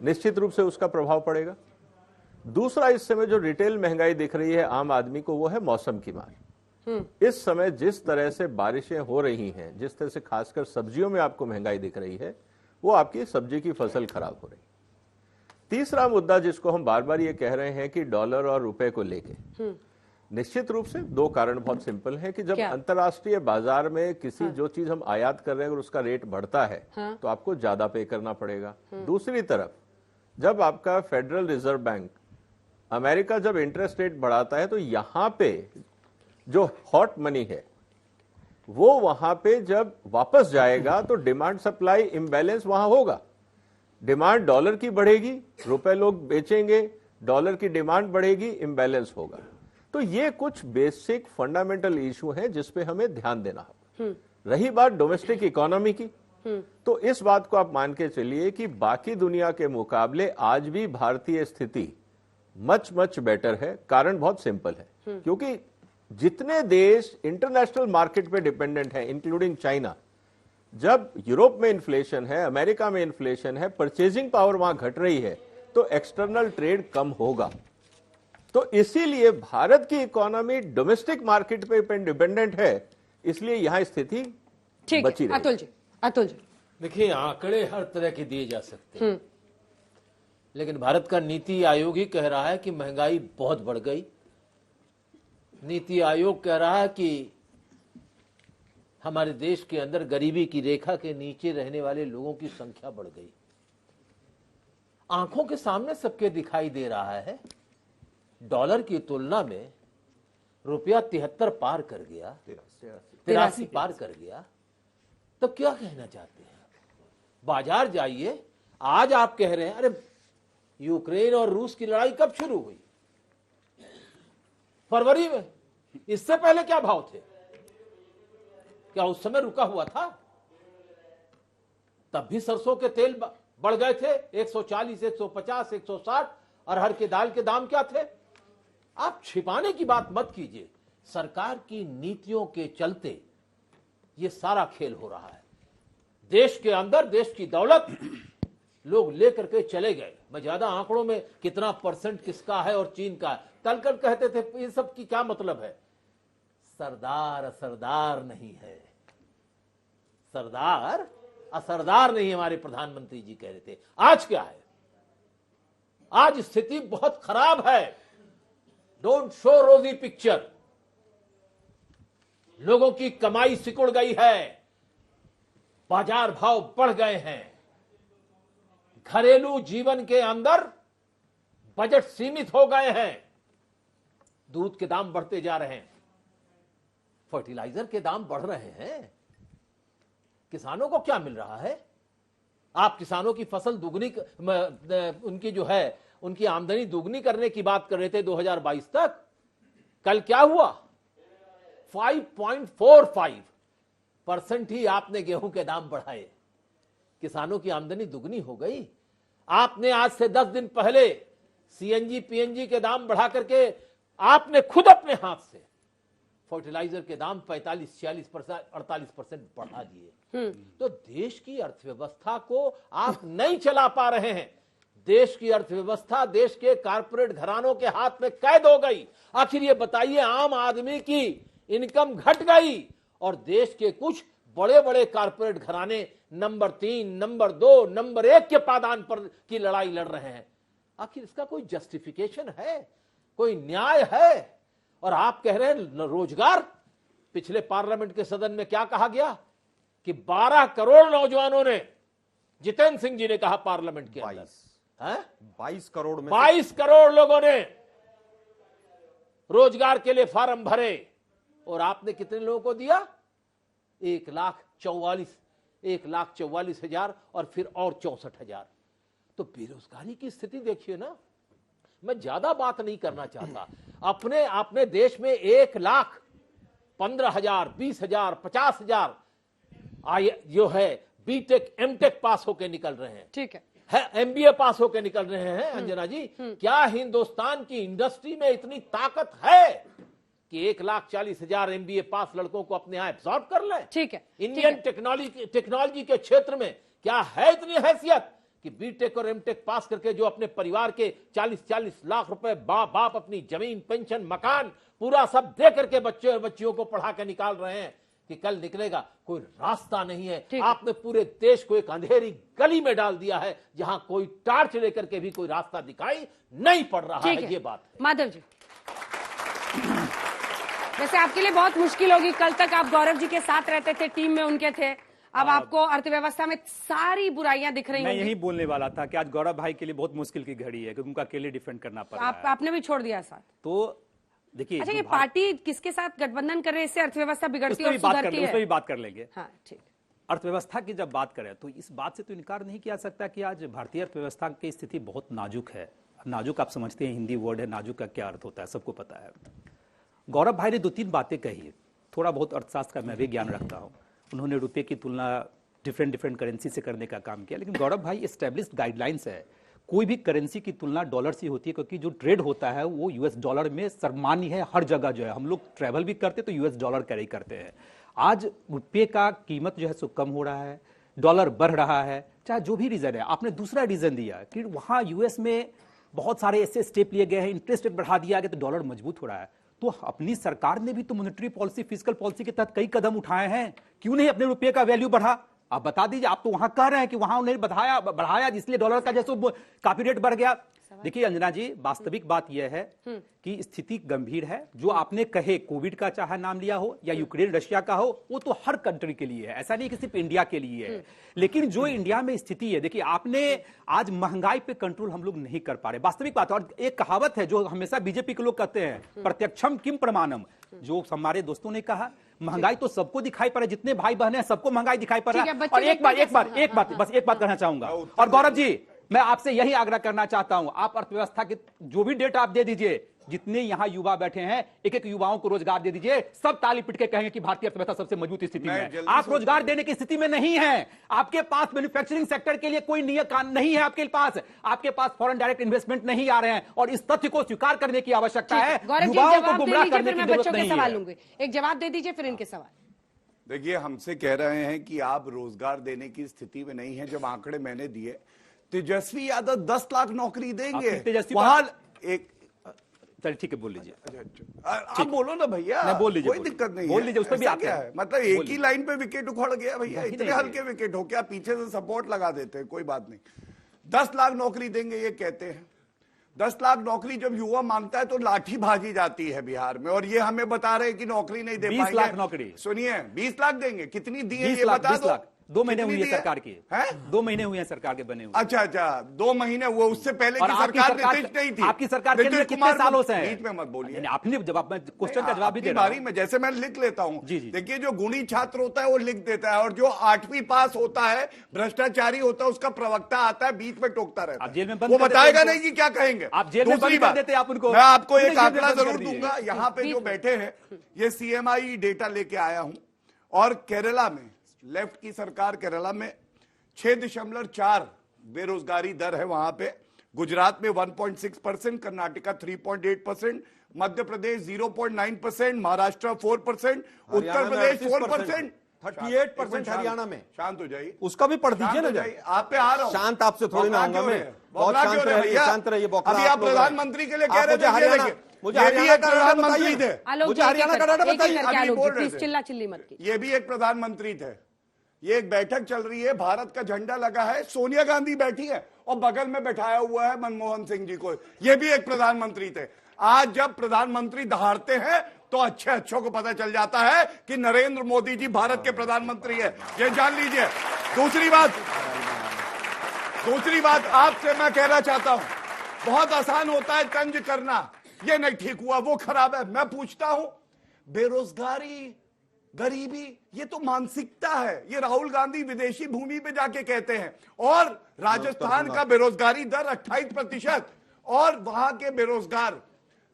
निश्चित रूप से उसका प्रभाव पड़ेगा। दूसरा, इस समय जो रिटेल महंगाई दिख रही है आम आदमी को, वो है मौसम की मार। इस समय जिस तरह से बारिशें हो रही हैं, जिस तरह से खासकर सब्जियों में आपको महंगाई दिख रही है, वो आपकी सब्जी की फसल खराब हो रही है। तीसरा मुद्दा जिसको हम बार बार ये कह रहे हैं कि डॉलर और रुपए को लेके, निश्चित रूप से दो कारण बहुत सिंपल हैं कि जब अंतर्राष्ट्रीय बाजार में किसी जो चीज हम आयात कर रहे हैं अगर उसका रेट बढ़ता है तो आपको ज्यादा पे करना पड़ेगा। दूसरी तरफ जब आपका फेडरल रिजर्व बैंक अमेरिका जब इंटरेस्ट रेट बढ़ाता है तो यहां पे जो हॉट मनी है वो वहां पे जब वापस जाएगा तो डिमांड सप्लाई इंबैलेंस वहां होगा। डिमांड डॉलर की बढ़ेगी, रुपए लोग बेचेंगे, डॉलर की डिमांड बढ़ेगी, इंबैलेंस होगा। तो ये कुछ बेसिक फंडामेंटल इशू हैं जिस पे हमें ध्यान देना होगा। रही बात डोमेस्टिक इकोनॉमी की, तो इस बात को आप मान के चलिए कि बाकी दुनिया के मुकाबले आज भी भारतीय स्थिति मच मच बेटर है। कारण बहुत सिंपल है, क्योंकि जितने देश इंटरनेशनल मार्केट पे डिपेंडेंट हैं इंक्लूडिंग चाइना, जब यूरोप में इन्फ्लेशन है, अमेरिका में इन्फ्लेशन है, परचेजिंग पावर वहां घट रही है, तो एक्सटर्नल ट्रेड कम होगा। तो इसीलिए भारत की इकोनॉमी डोमेस्टिक मार्केट पे डिपेंडेंट है, इसलिए यहां स्थिति बची रही। अतुल जी देखिए, आंकड़े हर तरह के दिए जा सकते हैं, लेकिन भारत का नीति आयोग ही कह रहा है कि महंगाई बहुत बढ़ गई। नीति आयोग कह रहा है कि हमारे देश के अंदर गरीबी की रेखा के नीचे रहने वाले लोगों की संख्या बढ़ गई। आंखों के सामने सबके दिखाई दे रहा है, डॉलर की तुलना में रुपया 73 पार कर गया, 83 पार कर गया। तो क्या कहना चाहते हैं? बाजार जाइए, आज आप कह रहे हैं अरे यूक्रेन और रूस की लड़ाई कब शुरू हुई? फरवरी में। इससे पहले क्या भाव थे? क्या उस समय रुका हुआ था? तब भी सरसों के तेल बढ़ गए थे 140, 150, 160। अरहर के दाल के दाम क्या थे? आप छिपाने की बात मत कीजिए। सरकार की नीतियों के चलते ये सारा खेल हो रहा है। देश के अंदर देश की दौलत लोग लेकर के चले गए। मैं ज्यादा आंकड़ों में कितना परसेंट किसका है और चीन का है, तलकर कहते थे, इन सब की क्या मतलब है? सरदार असरदार नहीं है, सरदार असरदार नहीं, हमारे प्रधानमंत्री जी कह रहे थे। आज क्या है? आज स्थिति बहुत खराब है। डोंट शो रोजी पिक्चर। लोगों की कमाई सिकुड़ गई है, बाजार भाव बढ़ गए हैं, घरेलू जीवन के अंदर बजट सीमित हो गए हैं, दूध के दाम बढ़ते जा रहे हैं, फर्टिलाइजर के दाम बढ़ रहे हैं। किसानों को क्या मिल रहा है? आप किसानों की फसल दुगनी, उनकी जो है उनकी आमदनी दुगनी करने की बात कर रहे थे 2022 तक। कल क्या हुआ? 5.45% ही आपने गेहूं के दाम बढ़ाए, किसानों की आमदनी दुगनी हो गई। आपने आज से 10 दिन पहले सीएनजी पीएनजी के दाम बढ़ा करके आपने खुद अपने हाथ से फर्टिलाइजर के दाम 45, 46%, 48% बढ़ा दिए। तो देश की अर्थव्यवस्था को आप नहीं चला पा रहे हैं। देश की अर्थव्यवस्था देश के कारपोरेट घरानों के हाथ में कैद हो गई। आखिर ये बताइए, आम आदमी की इनकम घट गई और देश के कुछ बड़े बड़े कारपोरेट घराने नंबर 3, नंबर 2, नंबर 1 के पादान पर की लड़ाई लड़ रहे हैं। आखिर इसका कोई जस्टिफिकेशन है, कोई न्याय है? और आप कह रहे हैं रोजगार। पिछले पार्लियामेंट के सदन में क्या कहा गया कि 12 करोड़ नौजवानों ने, जितेंद्र सिंह जी ने कहा पार्लियामेंट के अंदर, 22 करोड़ में 22 करोड़ लोगों ने रोजगार के लिए फार्म भरे और आपने कितने लोगों को दिया? 1,44,000 और फिर और 64,000। तो बेरोजगारी की स्थिति देखिए ना। मैं ज्यादा बात नहीं करना चाहता। अपने देश में 1,15,000, 20,000, 50,000 जो है बीटेक एमटेक पास होके निकल रहे हैं, ठीक है, एमबीए पास होके निकल रहे हैं। अंजना जी, क्या हिंदुस्तान की इंडस्ट्री में इतनी ताकत है कि 1,40,000 एमबीए पास लड़कों को अपने यहां एब्सॉर्ब कर लें? ठीक है, इंडियन टेक्नोलॉजी के क्षेत्र में क्या है इतनी हैसियत कि बीटेक और एमटेक पास करके जो अपने परिवार के 40-40 लाख रुपए बाप अपनी जमीन, पेंशन, मकान पूरा सब दे करके बच्चे और बच्चियों को पढ़ा के निकाल रहे हैं कि कल निकलेगा कोई रास्ता नहीं है। आपने पूरे देश को एक अंधेरी गली में डाल दिया है जहां कोई टार्च लेकर के भी कोई रास्ता दिखाई नहीं पड़ रहा है। ये बात माधव जी, वैसे आपके लिए बहुत मुश्किल होगी। कल तक आप गौरव जी के साथ रहते थे, टीम में उनके थे, अब आपको अर्थव्यवस्था में सारी बुराइयां दिख रही हैं। मैं यही बोलने वाला था कि आज गौरव भाई के लिए बहुत मुश्किल की घड़ी है क्योंकि उनको अकेले डिफेंड करना पड़ रहा है। आपने भी छोड़ दिया साथ। तो देखिए, अच्छा, ये पार्टी किसके साथ गठबंधन कर रही है, इससे अर्थव्यवस्था बिगड़ती है और सुधरती है? उस पर भी बात कर लेंगे। हाँ, ठीक। अर्थव्यवस्था की जब बात करें तो इस बात से तो इनकार नहीं किया सकता कि आज भारतीय अर्थव्यवस्था की स्थिति बहुत नाजुक है। नाजुक आप समझते हैं, हिंदी वर्ड है, नाजुक का क्या अर्थ होता है सबको पता है। गौरव भाई ने 2-3 बातें कही, थोड़ा बहुत अर्थशास्त्र का मैं भी ज्ञान रखता हूँ। उन्होंने रुपये की तुलना डिफरेंट करेंसी से करने का काम किया, लेकिन गौरव भाई एस्टेब्लिश्ड गाइडलाइंस है, कोई भी करेंसी की तुलना डॉलर से होती है क्योंकि जो ट्रेड होता है वो यूएस डॉलर में सर्वमान्य है। हर जगह जो है, हम लोग ट्रैवल भी करते तो यूएस डॉलर कैरी करते हैं। आज रुपये का कीमत जो है सो कम हो रहा है, डॉलर बढ़ रहा है, चाहे जो भी रीजन है। आपने दूसरा रीजन दिया कि वहां यूएस में बहुत सारे ऐसे स्टेप लिए गए हैं, इंटरेस्ट रेट बढ़ा दिया गया तो डॉलर मजबूत हो रहा है। तो अपनी सरकार ने भी तो मॉनेटरी पॉलिसी, फिस्कल पॉलिसी के तहत कई कदम उठाए हैं, क्यों नहीं अपने रुपये का वैल्यू बढ़ा? आप बता दीजिए। आप तो वहां कह रहे हैं कि वहां उन्हें बढ़ाया इसलिए डॉलर का जैसे काफी रेट बढ़ गया। देखिए अंजना जी, वास्तविक बात यह है कि स्थिति गंभीर है। जो आपने कहे कोविड का चाहे नाम लिया हो या यूक्रेन रशिया का हो, वो तो हर कंट्री के लिए है, ऐसा नहीं कि सिर्फ इंडिया के लिए है। लेकिन जो इंडिया में स्थिति है, देखिए आपने आज महंगाई पे कंट्रोल हम लोग नहीं कर पा रहे, वास्तविक बात। और एक कहावत है जो हमेशा बीजेपी के लोग कहते हैं, प्रत्यक्षम किम प्रमाणम, जो हमारे दोस्तों ने कहा महंगाई तो सबको दिखाई पड़ रहा है, जितने भाई बहन हैं सबको महंगाई दिखाई पड़ रहा है। और एक बात कहना चाहूंगा, और गौरव जी मैं आपसे यही आग्रह करना चाहता हूं, आप अर्थव्यवस्था के जो भी डेटा आप दे दीजिए, जितने यहां युवा बैठे हैं एक एक युवाओं को रोजगार दे दीजिए, सब ताली पीट के कहेंगे कि भारतीय अर्थव्यवस्था सबसे मजबूत स्थिति में है। आप रोजगार देने की स्थिति में नहीं है, आपके पास मैन्युफैक्चरिंग सेक्टर के लिए कोई नियत नहीं है, आपके पास फॉरेन डायरेक्ट इन्वेस्टमेंट नहीं आ रहे हैं, और इस तथ्य को स्वीकार करने की आवश्यकता है। युवाओं को गुमराह करने की जरूरत नहीं है। एक जवाब दे दीजिए फिर इनके सवाल। देखिए, हमसे कह रहे हैं कि आप रोजगार देने की स्थिति में नहीं है। जब आंकड़े मैंने दिए, तेजस्वी यादव 10 लाख नौकरी देंगे वहां। एक चलिए ठीक है, बोल लीजिए। आप बोलो ना भैया, बोल लीजिए, कोई दिक्कत नहीं बोल लीजिए। उस पर भी क्या है, मतलब एक ही लाइन पे विकेट उखड़ गया भैया, इतने हल्के विकेट हो क्या, पीछे से सपोर्ट लगा देते हैं, कोई बात नहीं। 10 लाख नौकरी देंगे ये कहते हैं। 10 लाख नौकरी जब युवा मांगता है तो लाठी भाजी जाती है बिहार में, और ये हमें बता रहे हैं कि नौकरी नहीं दे पाएंगे। 20 लाख नौकरी, सुनिए, 20 लाख देंगे, कितनी दी है ये बता दो। 2 महीने हुई है सरकार की, 2 महीने हुए हैं सरकार के बने हुए। अच्छा, 2 महीने वो उससे पहले की सरकार नीतीश नहीं थी। आपकी सरकार कितने सालों से है? बीच में मत बोलिए, आपने जवाब, क्वेश्चन का जवाब भी दे रहा हूं में, जैसे मैं लिख लेता हूं। देखिए, जो गुणी छात्र होता है वो लिख देता है, और जो 8वीं पास होता है, भ्रष्टाचारी होता है, उसका प्रवक्ता आता है बीच में टोकता रहता है, वो बताएगा नहीं कि क्या कहेंगे। आप जेल में बंद कर देते हैं, आप उनको। मैं आपको एक आंकड़ा जरूर दूंगा, यहाँ पे जो बैठे हैं, ये CMI डेटा लेके आया हूं, और केरला में, लेफ्ट की सरकार केरला में 6.4 बेरोजगारी दर है वहां पे। गुजरात में 1.6%, कर्नाटका 3.8%, मध्य प्रदेश 0.9%, महाराष्ट्र 4%, उत्तर प्रदेश 4%, 38% हरियाणा में। शांत हो जाइए, उसका भी पढ़ दीजिए ना। आप पे आ रहा हूं, शांत आपसे थोड़ी ना आऊंगा मैं, बहुत शांत रहिए। अभी आप प्रधानमंत्री के लिए कह रहे थे, मुझे ये भी हरियाणा एक का डाटा प्रधानमंत्री बताइए। थे। आलोक मुझे जी, हरियाणा का डाटा एक-एक बताइए। करके अभी आलोक बोल जी, रहे प्लीज थे। चिल्ला चिल्ली मत कीजिए। ये भी एक प्रधानमंत्री थे। ये एक बैठक चल रही है, भारत का झंडा लगा है, सोनिया गांधी बैठी है और बगल में बैठाया हुआ है मनमोहन सिंह जी को। ये भी एक प्रधानमंत्री थे। आज जब प्रधानमंत्री दहाड़ते हैं तो अच्छे अच्छों को पता चल जाता है कि नरेंद्र मोदी जी भारत के प्रधानमंत्री है, ये जान लीजिए। दूसरी बात आपसे मैं कहना चाहता हूं, बहुत आसान होता है तंज करना, ये नहीं ठीक हुआ, वो खराब है। मैं पूछता हूं, बेरोजगारी, गरीबी, ये तो मानसिकता है। ये राहुल गांधी विदेशी भूमि पे जाके कहते हैं। और राजस्थान का बेरोजगारी दर 28% और वहां के बेरोजगार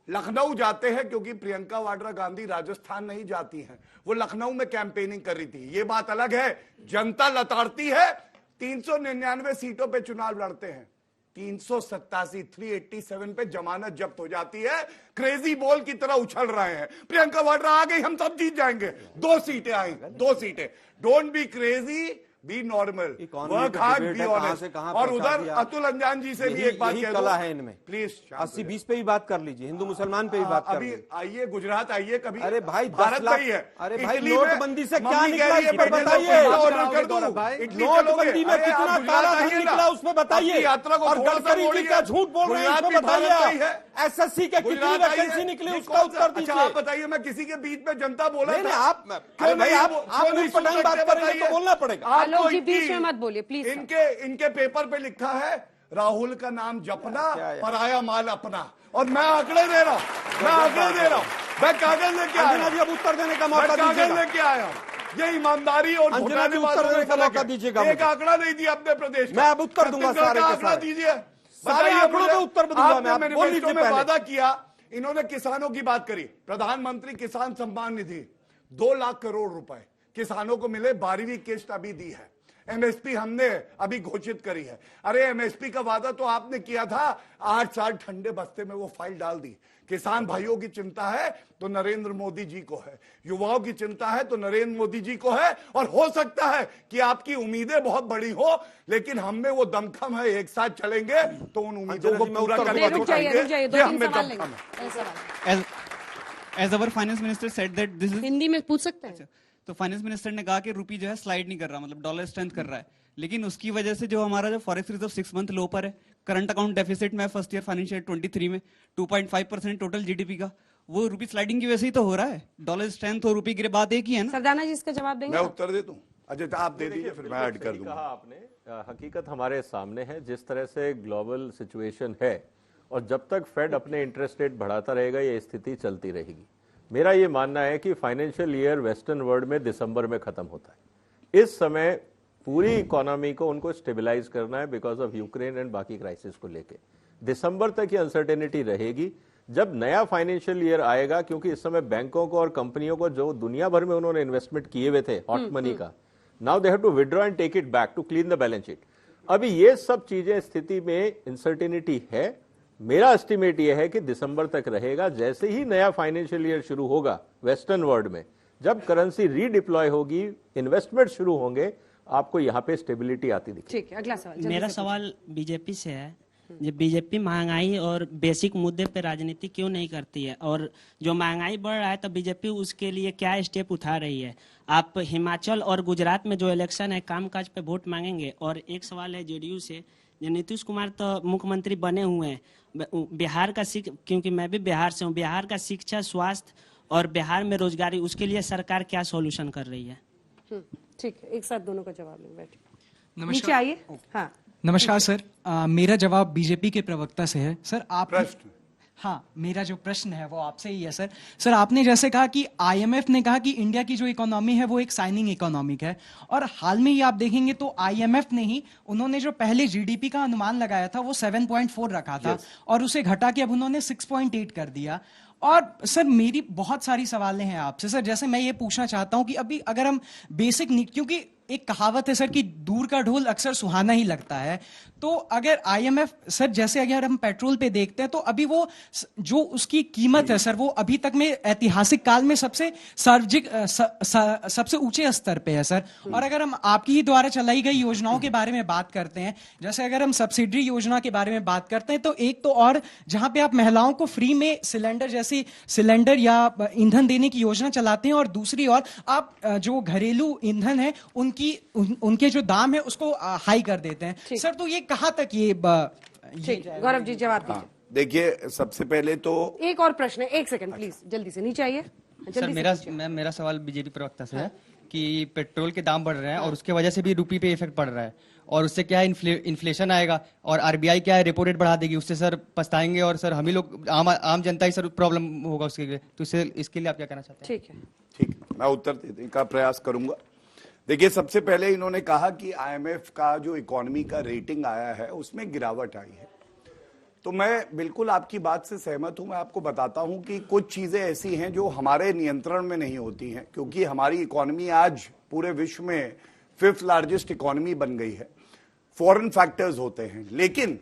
लखनऊ जाते हैं, क्योंकि प्रियंका वाड्रा गांधी राजस्थान नहीं जाती हैं, वो लखनऊ में कैंपेनिंग कर रही थी। ये बात अलग है, जनता लताड़ती है। 399 सीटों पे चुनाव लड़ते हैं, 387 पे जमानत जब्त हो जाती है। क्रेजी बॉल की तरह उछल रहे हैं, प्रियंका वाड्रा आ गई, हम सब जीत जाएंगे। 2 सीटें आई, 2 सीटें। Don't be crazy, B normal, work hard, be honest. और उधर अतुल अंजान जी से भी एक बात कह कला है इनमें। प्लीज 80-20 पे भी बात कर लीजिए, हिंदू मुसलमान पे भी बात कर अभी लीजिए। आइए गुजरात आइए कभी। अरे भाई, भारत 10 लाख, में ही है। अरे भाई, इटली में नोटबंदी से क्या मम्मी निकला कह रही है, इस पर बेटे लोग बताइए। पिज्जा ऑर्डर कर दूं, इटली नोटबंदी में अरे कितना आप गुजरात काला धन आइए ना। निकला उसमें बताइए। आपकी यात्रा को और थोड़ा सा गडकरी जी मोड़िए। क्या झूठ बोल रहे हैं गुजरात इसमें भी भारत बताइए। में ही है। एसएससी के कितनी गुजरात आइए। वैकेंसी निकली ये उसका कौन सा- उत्तर अच्छा दीजिए। आप बताइए, मैं किसी के बीच में जनता बोला नहीं, था? नहीं, आप क्यों नहीं आप क्यों नहीं सुन पटांग बात सकते करेंगे बताइए? तो बोलना पड़ेगा। आपको आलोक जी, बीच इतनी- में मत बोलिए, प्लीज। इनके पेपर पे लिखा है राहुल का नाम जपना, पराया माल अपना। और मैं आंकड़े दे रहा हूं, मैं कागज लेके आया। अंजना जी, अब उत्तर देने का मौका मैं कागज दीजिएगा। लेके आया। ये ईमानदारी और अंजना जी, घोटाले उत्तर वालों देने का फर्क मौका है। दीजिएगा एक मुझे। आंकड़ा नहीं दिया अपने प्रदेश का। मैं अब उत्तर दूंगा छत्तीसगढ़ सारे का के आंकड़ा सारे। दीजिए। सारे बताइए आंकड़ों मुझे। पे उत्तर दूंगा मैं, आपने आप बोल मैनिफेस्टो लीजिए में पहले। वादा किया, इन्होंने किसानों की बात करी। प्रधानमंत्री किसान सम्मान निधि 2 लाख करोड़ रुपए किसानों को मिले, 12वीं किस्त अभी दी है। एमएसपी हमने अभी घोषित करी है। अरे एमएसपी का वादा तो आपने किया था, 8 साल ठंडे बस्ते में वो फाइल डाल दी। किसान भाइयों की चिंता है तो नरेंद्र मोदी जी को है, युवाओं की चिंता है तो नरेंद्र मोदी जी को है। और हो सकता है कि आपकी उम्मीदें बहुत बड़ी हो, लेकिन हम में वो दमखम है, एक साथ चलेंगे तो उन उम्मीदों को पूरा करके रुक जाइए, दिखाएंगे। दो ये तीन हमें सवाल दमखम लेंगे। है। पहले सवाल। As our finance minister said that this is Hindi में पूछ सकते हैं? तो फाइनेंस मिनिस्टर ने कहा कि रुपी जो है स्लाइड नहीं कर रहा, मतलब डॉलर स्ट्रेंथ कर रहा है, लेकिन उसकी वजह से जो हमारा जो फॉरेक्स रिजर्व 6 मंथ लो पर है, करंट अकाउंट डेफिसिट में फर्स्ट ईयर फाइनेंशियल 23 में 2.5% टोटल जीडीपी का, वो रुपी स्लाइडिंग की वजह से ही तो हो रहा है। डॉलर स्ट्रेंथ और रुपी गिरे बात एक ही है ना। सरदाना जी इसका जवाब देंगे? मैं उत्तर दे दूं? अच्छा आप दे दीजिए, फिर मैं ऐड कर दूंगा। कहा आपने, हकीकत हमारे सामने है, जिस तरह से ग्लोबल सिचुएशन है, और जब तक फेड अपने इंटरेस्ट रेट बढ़ाता रहेगा ये स्थिति चलती रहेगी। मेरा ये मानना है कि फाइनेंशियल ईयर वेस्टर्न वर्ल्ड में दिसंबर में खत्म होता है। इस समय पूरी इकोनॉमी को उनको स्टेबलाइज करना है बिकॉज ऑफ यूक्रेन एंड बाकी क्राइसिस को लेके। दिसंबर तक ये अनसर्टेनिटी रहेगी। जब नया फाइनेंशियल ईयर आएगा, क्योंकि इस समय बैंकों को और कंपनियों को जो दुनिया भर में उन्होंने इन्वेस्टमेंट किए हुए थे हॉट मनी का, now they have to withdraw and take it back to clean the balance sheet. अभी ये सब चीजें स्थिति में अनसर्टेनिटी है। मेरा एस्टिमेट यह है कि दिसंबर तक रहेगा। जैसे ही नया फाइनेंशियल ईयर शुरू होगा वेस्टर्न वर्ल्ड में, जब करेंसी रीडिप्लॉय होगी, इन्वेस्टमेंट शुरू होंगे, आपको यहाँ पे स्टेबिलिटी आती दिखेगी। ठीक है, अगला सवाल। मेरा सवाल बीजेपी से है। जब बीजेपी महंगाई और बेसिक मुद्दे पे राजनीति क्यों नहीं करती है, और जो महंगाई बढ़ रहा है तो बीजेपी उसके लिए क्या स्टेप उठा रही है? आप हिमाचल और गुजरात में जो इलेक्शन है कामकाज पे वोट मांगेंगे? और एक सवाल है जेडीयू से, नीतीश कुमार तो मुख्यमंत्री बने हुए हैं, बिहार का क्योंकि मैं भी बिहार से हूँ, बिहार का शिक्षा, स्वास्थ्य और बिहार में रोजगारी, उसके लिए सरकार क्या सॉल्यूशन कर रही है? ठीक है, एक साथ दोनों का जवाब लेंगे। बैठिए, नीचे आइए। हाँ, नमस्कार सर, मेरा जवाब बीजेपी के प्रवक्ता से है। सर आप प्रश्न, हाँ, मेरा जो प्रश्न है वो आपसे ही है सर। सर आपने जैसे कहा कि आईएमएफ ने कहा कि इंडिया की जो इकोनॉमी है वो एक साइनिंग इकोनॉमिक है, और हाल में ही आप देखेंगे तो आईएमएफ ने ही, उन्होंने जो पहले जीडीपी का अनुमान लगाया था वो 7.4 रखा था, और उसे घटा के अब उन्होंने 6.8 कर दिया। और सर मेरी बहुत सारी सवालें हैं आपसे। सर जैसे मैं ये पूछना चाहता हूं कि अभी अगर हम बेसिक, क्योंकि एक कहावत है सर कि दूर का ढोल अक्सर सुहाना ही लगता है। तो अगर आईएमएफ सर, जैसे अगर हम पेट्रोल पे देखते हैं तो अभी वो जो उसकी कीमत है सर, वो अभी तक में ऐतिहासिक काल में सबसे सबसे ऊंचे स्तर पे है सर। और अगर हम आपकी ही द्वारा चलाई गई योजनाओं के बारे में बात करते हैं, जैसे अगर हम सब्सिडी योजना के बारे में बात करते हैं, तो एक तो और जहां पे आप महिलाओं को फ्री में सिलेंडर जैसी सिलेंडर या ईंधन देने की योजना चलाते हैं, और दूसरी ओर आप जो घरेलू ईंधन है उनके जो दाम है उसको हाई कर देते हैं सर। तो ये कहां तक ये गौरव जी जवाब दीजिए। देखिए, सबसे पहले तो एक और प्रश्न है, एक सेकंड प्लीज, जल्दी से, नीचे आइए। सर मेरा सवाल बीजेपी प्रवक्ता से है कि पेट्रोल के दाम बढ़ रहे हैं और उसके वजह से भी रुपये पे इफेक्ट पड़ रहा है, और उससे क्या है इन्फ्लेशन आएगा, और आरबीआई क्या है रेपो रेट बढ़ा देगी, उससे सर पछताएंगे, और सर हम ही लोग आम जनता ही सर प्रॉब्लम होगा उसके लिए। तो इसके लिए आप क्या कहना चाहते हैं? ठीक, मैं उत्तर देने का प्रयास करूंगा। देखिए, सबसे पहले इन्होंने कहा कि आईएमएफ का जो इकोनॉमी का रेटिंग आया है उसमें गिरावट आई है, तो मैं बिल्कुल आपकी बात से सहमत हूं। मैं आपको बताता हूं कि कुछ चीजें ऐसी हैं जो हमारे नियंत्रण में नहीं होती हैं, क्योंकि हमारी इकोनॉमी आज पूरे विश्व में 5th लार्जेस्ट इकोनॉमी बन गई है। फॉरेन फैक्टर्स होते हैं, लेकिन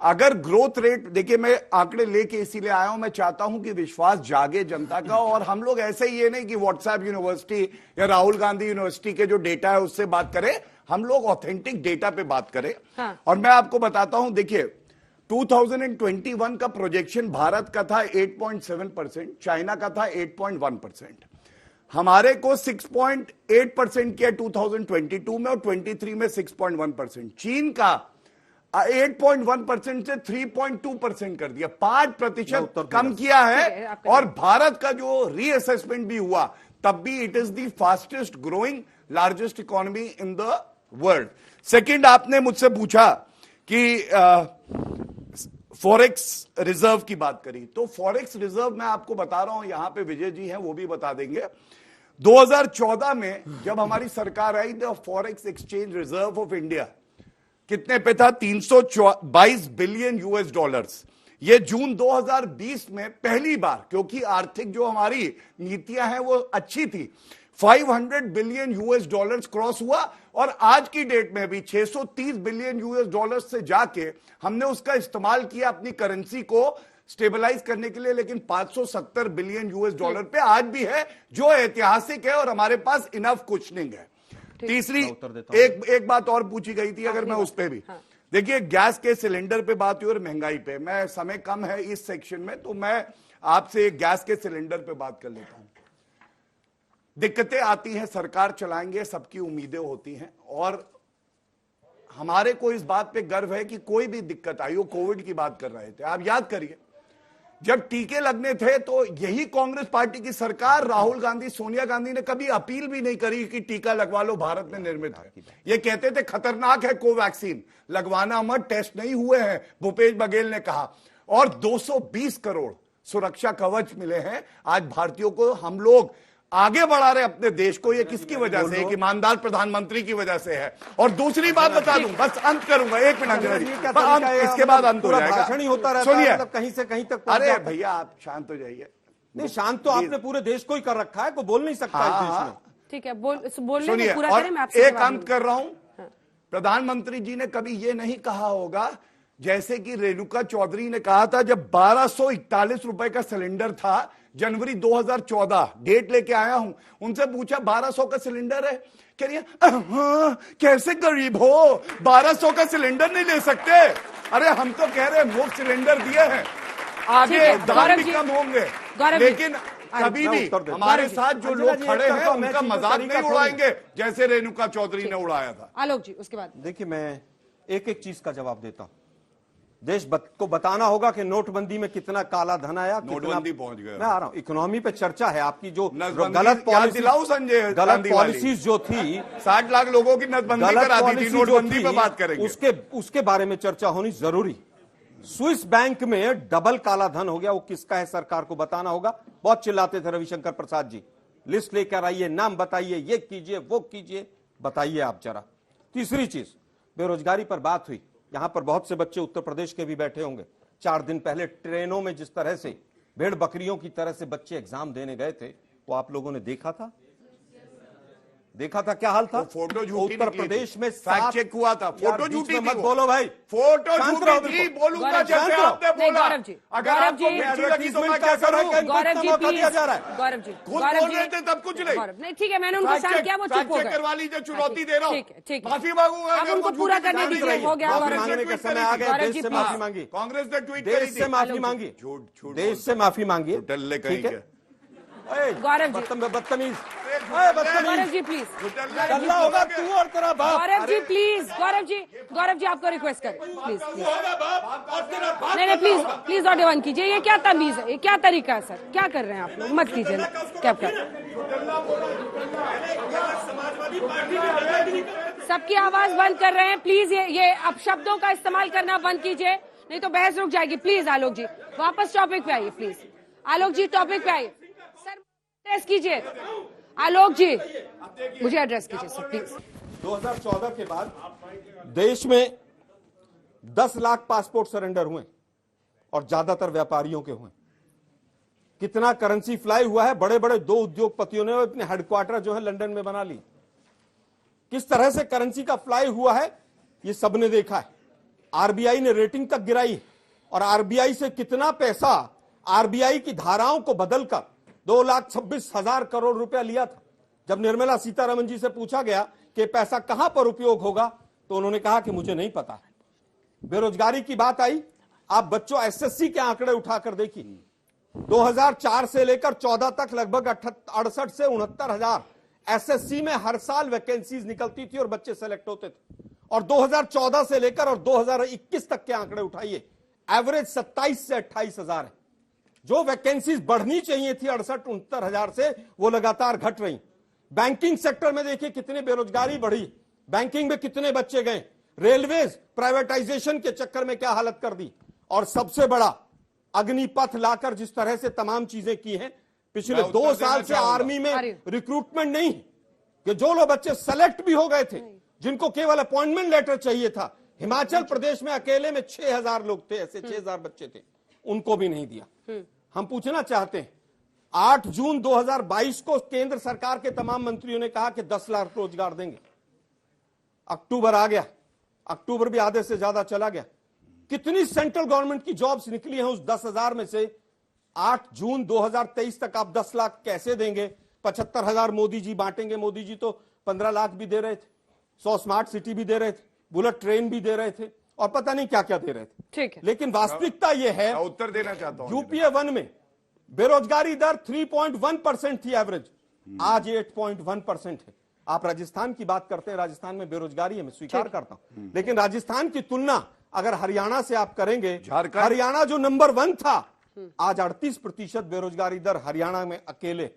अगर ग्रोथ रेट, देखिए मैं आंकड़े लेके इसीलिए आया हूं, मैं चाहता हूं कि विश्वास जागे जनता का, और हम लोग ऐसे ही ये नहीं कि व्हाट्सएप यूनिवर्सिटी या राहुल गांधी यूनिवर्सिटी के जो डेटा है उससे बात करें, हम लोग ऑथेंटिक डेटा पे बात करें। और मैं आपको बताता हूं, देखिए 2021 का प्रोजेक्शन भारत का था 8.7%, चाइना का था 8.1%, हमारे को 6.8% किया 2022 में, और 23 में 6.1%। चीन का 8.1% से 3.2% कर दिया, 5% कम किया है। और भारत का जो रीअसेसमेंट भी हुआ तब भी it is the fastest growing largest economy in the world. Second, आपने मुझसे पूछा कि फॉरेक्स रिजर्व की बात करी, तो फॉरेक्स रिजर्व मैं आपको बता रहा हूं, यहां पे विजय जी हैं वो भी बता देंगे। 2014 में जब हमारी सरकार आई, the forex exchange reserve of India कितने पे था? 322 बिलियन यूएस डॉलर्स। ये जून 2020 में पहली बार, क्योंकि आर्थिक जो हमारी नीतियां हैं वो अच्छी थी, 500 बिलियन यूएस डॉलर्स क्रॉस हुआ, और आज की डेट में भी 630 बिलियन यूएस डॉलर्स से जाके हमने उसका इस्तेमाल किया अपनी करेंसी को स्टेबलाइज करने के लिए, लेकिन 570 बिलियन यूएस डॉलर पे आज भी है, जो ऐतिहासिक है, और हमारे पास इनफ कुशनिंग है। तीसरी एक बात और पूछी गई थी, अगर मैं उस पे भी, देखिए गैस के सिलेंडर पे बात हुई और महंगाई पे, मैं समय कम है इस सेक्शन में, तो मैं आपसे गैस के सिलेंडर पे बात कर लेता हूं। दिक्कतें आती हैं, सरकार चलाएंगे, सबकी उम्मीदें होती हैं, और हमारे को इस बात पे गर्व है कि कोई भी दिक्कत आई हो, कोविड की बात कर रहे थे, आप याद करिए जब टीके लगने थे तो यही कांग्रेस पार्टी की सरकार, राहुल गांधी, सोनिया गांधी ने कभी अपील भी नहीं करी कि टीका लगवा लो, भारत में निर्मित है। ये कहते थे खतरनाक है कोवैक्सीन, लगवाना मत, टेस्ट नहीं हुए हैं, भूपेश बघेल ने कहा। और 220 करोड़ सुरक्षा कवच मिले हैं आज भारतीयों को, हम लोग आगे बढ़ा रहे अपने देश को। ये किसकी वजह से? एक ईमानदार प्रधानमंत्री की वजह से है। और दूसरी बात बता दूं, बस अंत करूंगा, एक मिनट, इसके बाद अंत हो जाएगा। भाषण ही होता रहता है, मतलब कहीं से कहीं तक। अरे भैया आप शांत हो जाइए। नहीं, शांत तो आपने पूरे देश को ही कर रखा है, कोई बोल नहीं सकता इस देश में। ठीक है, बोलने सुनिए, में पूरा और करें, मैं आपसे एक अंत कर रहा हूं। प्रधानमंत्री जी ने कभी ये नहीं कहा होगा, जैसे कि रेणुका चौधरी ने कहा था, जब 1241 रुपए का सिलेंडर था जनवरी 2014, डेट लेके आया हूं, उनसे पूछा 1200 का सिलेंडर है, कह रही है हाँ, कैसे गरीब हो, 1200 का सिलेंडर नहीं ले सकते। अरे हम तो कह रहे हैं मुफ्त सिलेंडर दिए हैं, आगे दाम भी कम होंगे, लेकिन कभी भी हमारे साथ जो लोग खड़े हैं उनका मजाक नहीं उड़ाएंगे जैसे रेणुका चौधरी ने उड़ाया था। आलोक जी, उसके बाद देखिए मैं एक एक चीज का जवाब देता हूं। देश को बताना होगा कि नोटबंदी में कितना काला धन आया, नोटबंदी पहुंच गया। मैं आ रहा हूं, इकोनॉमी पे चर्चा है आपकी, जो गलत पॉलिसीज जो थी, 60 लाख लोगों की नोटबंदी करा दी थी, नोटबंदी पे बात करेंगे, उसके बारे में चर्चा होनी जरूरी। स्विस बैंक में डबल काला धन हो गया, वो किसका है सरकार को बताना होगा। बहुत चिल्लाते थे रविशंकर प्रसाद जी, लिस्ट लेकर आइए, नाम बताइए, ये कीजिए वो कीजिए, बताइए आप जरा। तीसरी चीज, बेरोजगारी पर बात हुई, यहां पर बहुत से बच्चे उत्तर प्रदेश के भी बैठे होंगे। 4 दिन पहले ट्रेनों में जिस तरह से भेड़ बकरियों की तरह से बच्चे एग्जाम देने गए थे, वो आप लोगों ने देखा था। देखा था क्या हाल था? फोटो झूठी उत्तर प्रदेश में फैक्ट चेक हुआ था, फोटो झूठी मत बोलो भाई, फोटो झूठी थी, बोलूंगा जैसे आपने बोला। अगर आपको मिर्ची लगी तो मैं क्या करूं? गौरव जी दिया जा रहा है। गौरव जी खुद बोल रहे थे तब कुछ नहीं, ठीक है, मैंने उनको शांत किया, वो चुप हो गए। करवा लीजिए, चुनौती दे रहा हूं, ठीक है, माफी मांगूंगा। अब उनको पूरा करने दीजिए, हो गया। मांगने का समय आ गया, देश से माफी मांगी, कांग्रेस ने ट्वीट देश से माफी मांगी, देश से माफी मांगी, ठीक है। गौरव जी, बदतमीज, गौरव जी प्लीज, चलना होगा तू और तेरा बाप। गौरव जी प्लीज, गौरव जी आपको रिक्वेस्ट कर, प्लीज नहीं प्लीज प्लीज नॉट वन कीजिए। ये क्या तमीज है, ये क्या तरीका है सर, क्या कर रहे हैं आप लोग? मत कीजिए ना, क्या कर सबकी आवाज बंद कर रहे हैं प्लीज। ये अपशब्दों का इस्तेमाल करना बंद कीजिए, नहीं तो बहस रुक जाएगी। प्लीज आलोक जी वापस टॉपिक पे आइए, प्लीज आलोक जी टॉपिक पे आइए। सर एड्रेस कीजिए, आलोक जी मुझे एड्रेस कीजिए सर प्लीज। 2014 के बाद देश में 10 लाख पासपोर्ट सरेंडर हुए और ज्यादातर व्यापारियों के हुए। कितना करेंसी फ्लाई हुआ है, बड़े बड़े 2 उद्योगपतियों ने अपने हेडक्वार्टर जो है लंदन में बना ली। किस तरह से करेंसी का फ्लाई हुआ है ये सबने देखा है। आरबीआई ने रेटिंग तक गिराई और आरबीआई से कितना पैसा आरबीआई की धाराओं को बदलकर 2,26,000 करोड़ रुपया लिया था। जब निर्मला सीतारमण जी से पूछा गया कि पैसा कहां पर उपयोग होगा तो उन्होंने कहा कि मुझे नहीं पता है। बेरोजगारी की बात आई, आप बच्चों एसएससी के आंकड़े उठाकर देखिए, 2004 से लेकर 14 तक लगभग 68 से 69,000 एसएससी में हर साल वैकेंसीज निकलती थी और बच्चे सेलेक्ट होते थे। और 2014 से लेकर और 2021 तक के आंकड़े उठाइए, एवरेज 27 से 28,000 है। जो वैकेंसीज बढ़नी चाहिए थी 68-69,000 से, वो लगातार घट रही। बैंकिंग सेक्टर में देखिए कितनी बेरोजगारी बढ़ी, बैंकिंग में कितने बच्चे गए, रेलवेज प्राइवेटाइजेशन के चक्कर में क्या हालत कर दी। और सबसे बड़ा अग्निपथ लाकर जिस तरह से तमाम चीजें की हैं, पिछले 2 साल से आर्मी में रिक्रूटमेंट नहीं, कि जो लोग बच्चे सेलेक्ट भी हो गए थे, जिनको केवल अपॉइंटमेंट लेटर चाहिए था, हिमाचल प्रदेश में अकेले में 6,000 लोग थे, ऐसे 6,000 बच्चे थे, उनको भी नहीं दिया। हम पूछना चाहते हैं, 8 जून 2022 को केंद्र सरकार के तमाम मंत्रियों ने कहा कि 10 लाख रोजगार देंगे। अक्टूबर आ गया, अक्टूबर भी आधे से ज्यादा चला गया। कितनी सेंट्रल गवर्नमेंट की जॉब्स निकली हैं उस 10,000 में से? 8 जून 2023 तक आप 10 लाख कैसे देंगे? 75,000 मोदी जी बांटेंगे, मोदी जी तो 15 लाख भी दे रहे थे, 100 स्मार्ट सिटी भी दे रहे थे, बुलेट ट्रेन भी दे रहे थे और पता नहीं क्या क्या दे रहे थे। ठीक है, लेकिन वास्तविकता यह है, उत्तर देना चाहता हूं, यूपीए 1 में बेरोजगारी दर 3.1% थी एवरेज, आज 8.1% है। आप राजस्थान की बात करते हैं, राजस्थान में बेरोजगारी है, मैं स्वीकार करता हूं, लेकिन राजस्थान की तुलना अगर हरियाणा से आप करेंगे, हरियाणा जो नंबर 1 था, आज 38% बेरोजगारी दर हरियाणा में अकेले,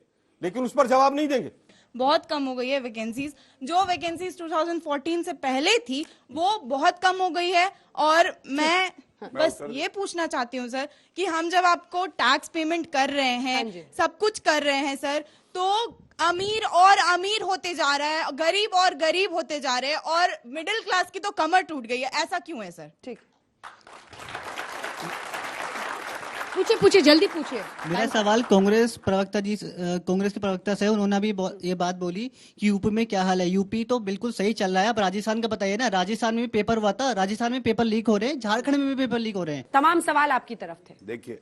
लेकिन उस पर जवाब नहीं देंगे। बहुत कम हो गई है वैकेंसीज, जो वैकेंसीज 2014 से पहले थी वो बहुत कम हो गई है। और मैं बस ये पूछना चाहती हूँ सर कि हम जब आपको टैक्स पेमेंट कर रहे हैं, सब कुछ कर रहे हैं सर, तो अमीर और अमीर होते जा रहा है, गरीब और गरीब होते जा रहे हैं और मिडिल क्लास की तो कमर टूट गई है, ऐसा क्यों है सर? ठीक, पूछिए जल्दी पूछिए। मेरा सवाल कांग्रेस प्रवक्ता जी, कांग्रेस के प्रवक्ता से, उन्होंने भी ये बात बोली कि यूपी में क्या हाल है। यूपी तो बिल्कुल सही चल रहा है, अब राजस्थान का बताइए ना। राजस्थान में भी पेपर हुआ था, राजस्थान में पेपर लीक हो रहे हैं, झारखंड में भी पेपर लीक हो रहे हैं। तमाम सवाल आपकी तरफ थे। देखिए,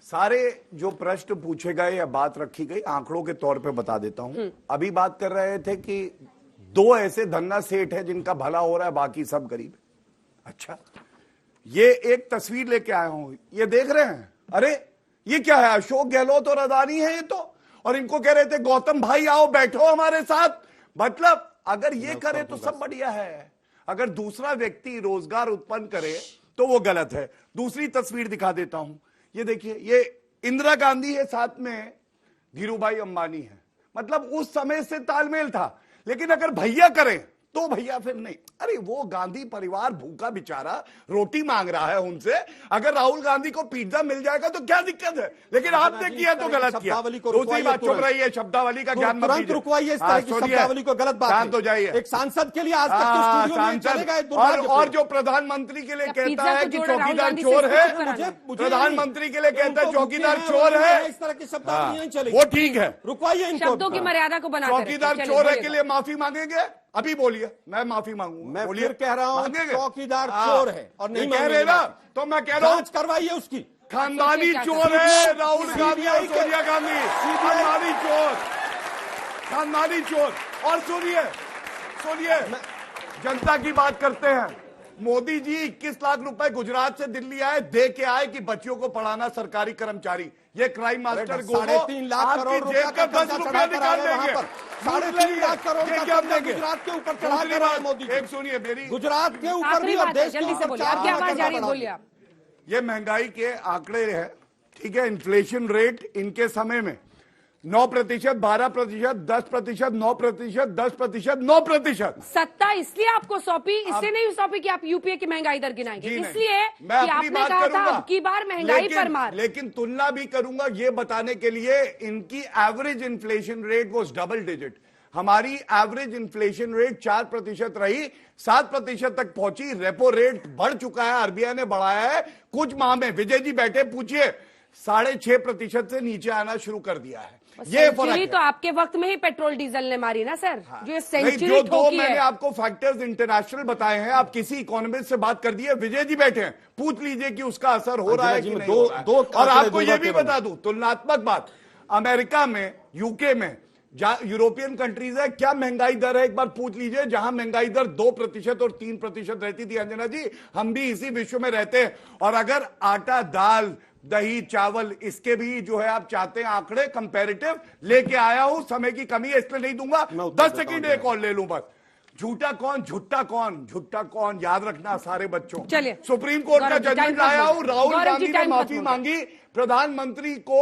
सारे जो प्रश्न पूछे गए या बात रखी गई आंकड़ों के तौर पे बता देता हूं। अभी बात कर रहे थे कि 2 ऐसे धन्ना सेठ है जिनका भला हो रहा है, बाकी सब गरीब। अच्छा, ये एक तस्वीर लेके आया हूं, ये देख रहे हैं? अरे ये क्या है? अशोक गहलोत और अदानी है ये तो, और इनको कह रहे थे गौतम भाई आओ बैठो हमारे साथ। मतलब अगर ये करे तो सब बढ़िया है, अगर दूसरा व्यक्ति रोजगार उत्पन्न करे तो वो गलत है। दूसरी तस्वीर दिखा देता हूं, ये देखिए, ये इंदिरा गांधी है, साथ में धीरूभाई अंबानी है। मतलब उस समय से तालमेल था, लेकिन अगर भैया करें तो भैया फिर नहीं। अरे वो गांधी परिवार भूखा बेचारा रोटी मांग रहा है उनसे, अगर राहुल गांधी को पिज्जा मिल जाएगा तो क्या दिक्कत है, लेकिन आपने किया तो गलत किया। दूसरी बात, चुप रही है, शब्दावली का ज्ञान मत दीजिए, रुकवाइए इस तरह की शब्दावली को, गलत बात शांत हो जाइए। एक सांसद के लिए आज तक के स्टूडियो में चलेगा दुर्भाग्य। और जो प्रधानमंत्री के लिए कहता है कि चौकीदार चोर है, प्रधानमंत्री के लिए कहता है चौकीदार चोर है, इस तरह की शब्दावली नहीं चलेगी। वो ठीक है, रुकवाइए इनको, शब्दों की मर्यादा को बना। चौकीदार चोर है के लिए माफी मांगेंगे? अभी बोलिए, मैं माफी मांगूंगा। मैं फिर कह रहा हूं चौकीदार चोर है और नहीं कह रहे ना, तो मैं कह रहा हूं जांच करवाइए उसकी। खानदानी चोर है राहुल गांधी और सोनिया गांधी, खानदानी चोर, खानदानी चोर। और सुनिए जनता की बात करते हैं। मोदी जी 21 लाख रुपए गुजरात से दिल्ली आए, दे के आए कि बच्चियों को पढ़ाना सरकारी कर्मचारी। ये क्राइम मास्टर गोगो 3.5 लाख करोड़ आपकी जेब का 10 रुपया निकाल देंगे। 3.5 लाख करोड़ का क्या कर्जा गुजरात के ऊपर चढ़ा दे रहा है मोदी। एक सुनिए मेरी, गुजरात के ऊपर भी और देश के ऊपर बोलिए आप। ये महंगाई के आंकड़े हैं, ठीक है। इन्फ्लेशन रेट इनके समय में 9%, 12%, 10%, 9%, 10%, 9%। सत्ता इसलिए आपको सौंपी, इसलिए नहीं सौंपी कि आप यूपीए की महंगाई दर गिनाएंगे, इसलिए मैं कि अपनी आपने बात कहा था करूंगा, अब की बार महंगाई पर मार। लेकिन तुलना भी करूंगा ये बताने के लिए इनकी एवरेज इन्फ्लेशन रेट वो डबल डिजिट। हमारी एवरेज इन्फ्लेशन रेट 4% रही, 7% तक पहुंची। रेपो रेट बढ़ चुका है, आरबीआई ने बढ़ाया है कुछ माह में। विजय जी बैठे, पूछिए, 6.5% से नीचे आना शुरू कर दिया है। ये फर्क है। तो आपके वक्त में ही पेट्रोल डीजल ने मारी ना सर। हाँ। जो सेंचुरी जो दो ठोकी मैंने है। आपको फैक्टर्स इंटरनेशनल बताए हैं, आप किसी इकोनॉमिस्ट से बात कर दिए, विजय जी बैठे हैं, पूछ लीजिए कि उसका असर हो रहा है कि नहीं हो रहा है। और आपको यह भी बता दूं, तुलनात्मक बात, अमेरिका में, यूके में, यूरोपियन कंट्रीज है, क्या महंगाई दर है एक बार पूछ लीजिए। जहां महंगाई दर 2% और 3% रहती थी, अंजना जी, हम भी इसी विश्व में रहते हैं। और अगर आटा, दाल, दही, चावल, इसके भी जो है आप चाहते हैं आंकड़े कंपैरेटिव लेके आया हूं, समय की कमी है इसलिए नहीं दूंगा। 10 सेकंड एक और ले लूं बस। झूठा कौन, झुट्टा कौन, झुट्टा कौन, याद रखना सारे बच्चों। चलिए, सुप्रीम कोर्ट का जजमेंट लाया हूं, राहुल गांधी ने माफी मांगी, प्रधानमंत्री को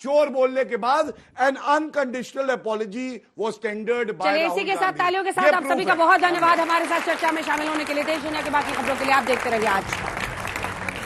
चोर बोलने के बाद एन अनकंडीशनल अपॉलॉजी वो स्टैंडर्ड। चलिए, इसी के साथ तालियों के साथ आप सभी का बहुत धन्यवाद हमारे साथ चर्चा में शामिल होने के लिए। देश दुनिया की बाकी खबरों के लिए आप देखते रहिए आज।